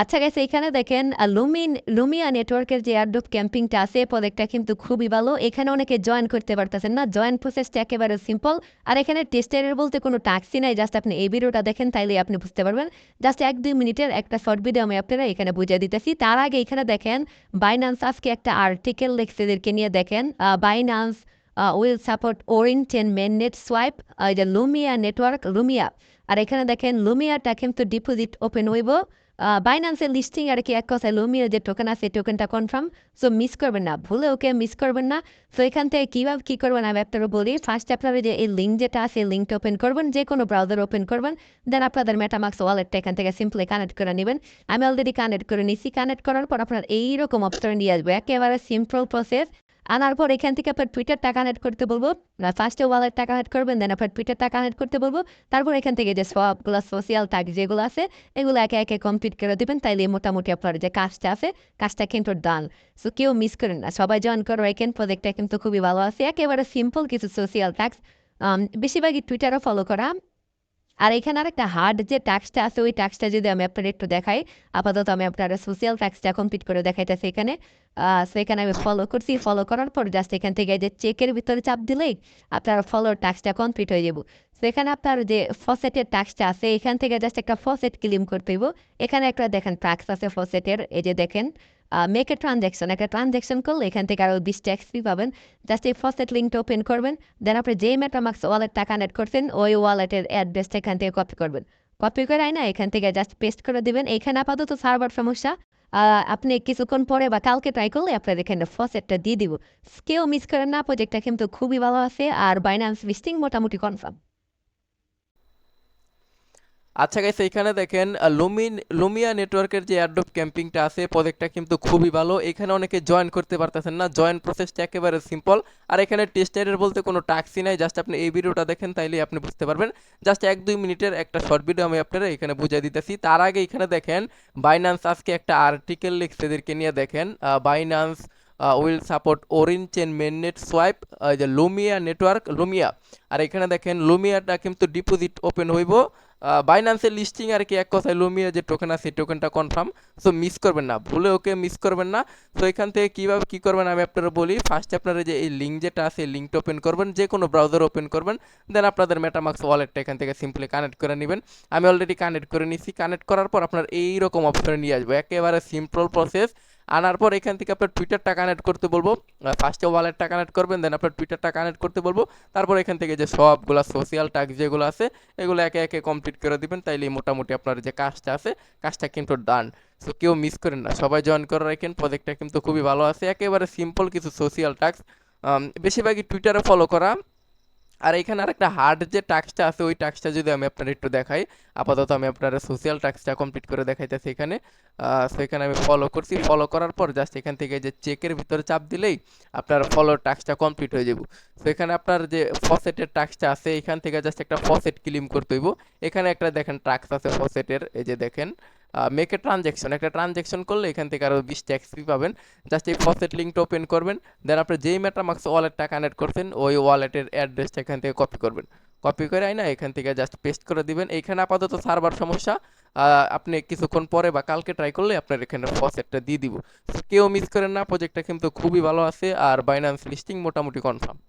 আচ্ছা গাইস, এইখানে দেখেন লুমিয়া নেটওয়ার্কের যে এয়ারড্রপ ক্যাম্পিংটা আছে প্রজেক্টটা কিন্তু খুবই ভালো। এখানে অনেকে জয়েন করতে পারতেছেন না, জয়েন প্রসেসটা একেবারে সিম্পল। আর এখানে টেস্টারের বলতে কোনো টাস্কই নাই, জাস্ট আপনি এই ভিডিওটা দেখেন তাইলে আপনি বুঝতে পারবেন। জাস্ট 1-2 মিনিটের একটা শর্ট ভিডিও আমি আপনারা এখানে বুঝিয়ে দিতেছি। তার আগে এখানে দেখেন বাইন্যান্স আজকে একটা আর্টিকেল লিখছে এদেরকে নিয়ে, দেখেন Binance will support Orion 10 mainnet swap, যে লুমিয়া নেটওয়ার্ক লুমিয়া। আর এখানে দেখেন লুমিয়াটা কিন্তু ডিপোজিট ওপেন হইব বাইন্যান্সের লিস্টিং আর কি, এক কথায় লুমিয়ার যে টোকেন আছে টোকেনটা কনফার্ম। সো মিস করবেন না, ভুলে ওকে মিস করবেন না। সো এখান থেকে কীভাবে কী করবেন আমি আপনারা বলি। ফার্স্ট আপনারা যে এই লিঙ্ক যেটা আছে এই লিঙ্কটা ওপেন করবেন, যে কোনো ব্রাউজার ওপেন করবেন। দেন আপনাদের মেটামাক্স ওয়ালেটটা এখান থেকে সিম্পলি কানেক্ট করে নেবেন। আমি অলরেডি কানেক্ট করে নিছি। কানেক্ট করার পর আপনার এইরকম অপশন নিয়ে আসবে, একেবারে সিম্পল প্রসেস। আনার পর এখান থেকে আপনার টুইটারটা কানেক্ট করতে বলবো। ফার্স্টে ওয়ালেটটা কানেক্ট করবেন, দেন আপনার টুইটারটা কানেক্ট করতে বলবো। তারপর এখান থেকে যে সবগুলো সোশ্যাল ট্যাগ যেগুলো আছে এগুলো একে একে কমপ্লিট করে দেবেন, তাইলে মোটামুটি আপনার যে কাজটা আছে কাজটা কিন্তু ডান। সো কেউ মিস করেন না, সবাই জয়েন করো। এখান প্রজেক্টটা কিন্তু খুবই ভালো আছে, একেবারে সিম্পল কিছু সোশ্যাল ট্যাক্স, বেশিরভাগই টুইটারও ফলো করা। আর এখানে আরেকটা হার্ড যে ট্যাক্সটা আছে ওই ট্যাক্সটা যদি আমি আপনার একটু দেখাই। আপাতত আমি আপনার সোশ্যাল ট্যাক্সটা কমপ্লিট করে দেখাইতেছি এখানে। সো এখানে আমি ফলো করছি, ফলো করার পর জাস্ট এখান থেকে যে চেকের ভিতরে চাপ দিলেই আপনার ফলো ট্যাক্সটা কমপ্লিট হয়ে যাব। সো এখানে আপনার যে ফসেটের ট্যাক্সটা আছে এখান থেকে জাস্ট একটা ফসেট ক্লেম করতে হইব। এখানে একটা দেখেন ট্যাক্স আছে ফসেটের, এই যে দেখেন মেক এ ট্রানজ্যাকশন, একটা ট্রানজ্যাকশন করলে এখান থেকে আরও 20 ট্যাক্স ফি পাবেন। জাস্ট এই ফসেট লিঙ্কটা ওপেন করবেন, দেন আপনি যে মেটামাক্স ওয়ালেটটা কানেক্ট করছেন ওই ওয়ালেটের অ্যাড্রেসটা এখান থেকে কপি করবেন। কপি করে না এখান থেকে জাস্ট পেস্ট করে দিবেন। এইখানে আপাতত সার্ভার সমস্যা, আপনি কিছুক্ষণ পরে বা কালকে ট্রাই করলে আপনার এখানে ফসেটটা দিয়ে দিব। কেউ মিস করেন না, প্রজেক্টটা কিন্তু খুবই ভালো আছে আর বাইন্যান্স লিস্টিং মোটামুটি কনফার্ম। আচ্ছা গাইস, এইখানে দেখেন লুমিয়া নেটওয়ার্কের যে এয়ারড্রপ ক্যাম্পিংটা আছে প্রজেক্টটা কিন্তু খুবই ভালো। এখানে অনেকে জয়েন করতে পারতেছেন না, জয়েন প্রসেসটা একেবারে সিম্পল। আর এখানে টেস্টারের বলতে কোনো টাস্কই নাই, জাস্ট আপনি এই ভিডিওটা দেখেন তাইলেই আপনি বুঝতে পারবেন। জাস্ট 1-2 মিনিটের একটা শর্ট ভিডিও আমি আপনারা এখানে বুঝিয়ে দিতেছি। তার আগে এখানে দেখেন বাইন্যান্স আজকে একটা আর্টিকেল লিখছে এদেরকে নিয়ে, দেখেন Binance will support Orion chain mainnet swap, যে লুমিয়া নেটওয়ার্ক লুমিয়া। আর এখানে দেখেন লুমিয়াটা কিন্তু ডিপোজিট ওপেন হইব বাইন্যান্সের লিস্টিং আর কি, এক কথায় লুমিয়া যে টোকেন আছে টোকেনটা কনফার্ম। সো মিস করবেন না, ভুলে ওকে মিস করবেন না। তো এখান থেকে কীভাবে কী করবেন আমি আপনারা বলি। ফার্স্টে আপনারা যে এই লিঙ্ক যেটা আছে এই লিঙ্কটা ওপেন করবেন, যে কোনো ব্রাউজার ওপেন করবেন। দেন আপনাদের মেটামাক্স ওয়ালেটটা এখান থেকে সিম্পলি কানেক্ট করে নেবেন। আমি অলরেডি কানেক্ট করে নিছি। কানেক্ট করার পর আপনার এইরকম অপশনে নিয়ে আসবো, একেবারে সিম্পল প্রসেস। আনার পর এখান থেকে আপনার টুইটারটা কানেক্ট করতে বলবো। ফার্স্টে ওয়ালেটটা কানেক্ট করবেন, দেন আপনার টুইটারটা কানেক্ট করতে বলবো। তারপর এখান থেকে যে সবগুলো সোশ্যাল ট্যাগ যেগুলো আছে এগুলো একে একে কমপ্লিট করে দিবেন, তাইলে মোটামুটি আপনার যে কাজটা আছে কাজটা কিন্তু ডান। সো কেউ মিস করেন না, সবাই জয়েন করে রাখেন। প্রজেক্টটা কিন্তু খুবই ভালো আছে, একেবারে সিম্পল কিছু সোশ্যাল ট্যাক্স, বেশিরভাগই টুইটারে ফলো করা। আর এখানে আরেকটা হার্ড যে টাস্কটা আছে ওই টাস্কটা যদি আমি আপনার একটু দেখাই। আপাতত আমি আপনার সোশ্যাল টাস্কটা কমপ্লিট করে দেখাইতেছি এখানে। সো এখানে আমি ফলো করছি, ফলো করার পর জাস্ট এখান থেকে যে চেকের ভিতরে চাপ দিলেই আপনার ফলো টাস্কটা কমপ্লিট হয়ে যাব। সো এখানে আপনার যে ফসেটের টাস্কটা আছে এখান থেকে জাস্ট একটা ফসেট ক্লেম করতে হইব। এখানে একটা দেখেন টাস্ক আছে ফসেটের, এই যে দেখেন মেক এ ট্রানজ্যাকশন, একটা ট্রানজ্যাকশন করলে এখান থেকে আরও 20 ট্যাক্স ফি পাবেন। জাস্ট এই ফসেট লিঙ্কটা ওপেন করবেন, দেন আপনি যেই মেটামাক্স ওয়ালেটটা কানেক্ট করছেন ওই ওয়ালেটের অ্যাড্রেসটা এখান থেকে কপি করবেন। কপি করে না এখান থেকে জাস্ট পেস্ট করে দিবেন। এইখানে আপাতত সার্ভার সমস্যা, আপনি কিছুক্ষণ পরে বা কালকে ট্রাই করলে আপনার এখানে ফসেটটা দিয়ে দিব। কেউ মিস করেন না, প্রজেক্টটা কিন্তু খুবই ভালো আছে আর বাইন্যান্স লিস্টিং মোটামুটি কনফার্ম।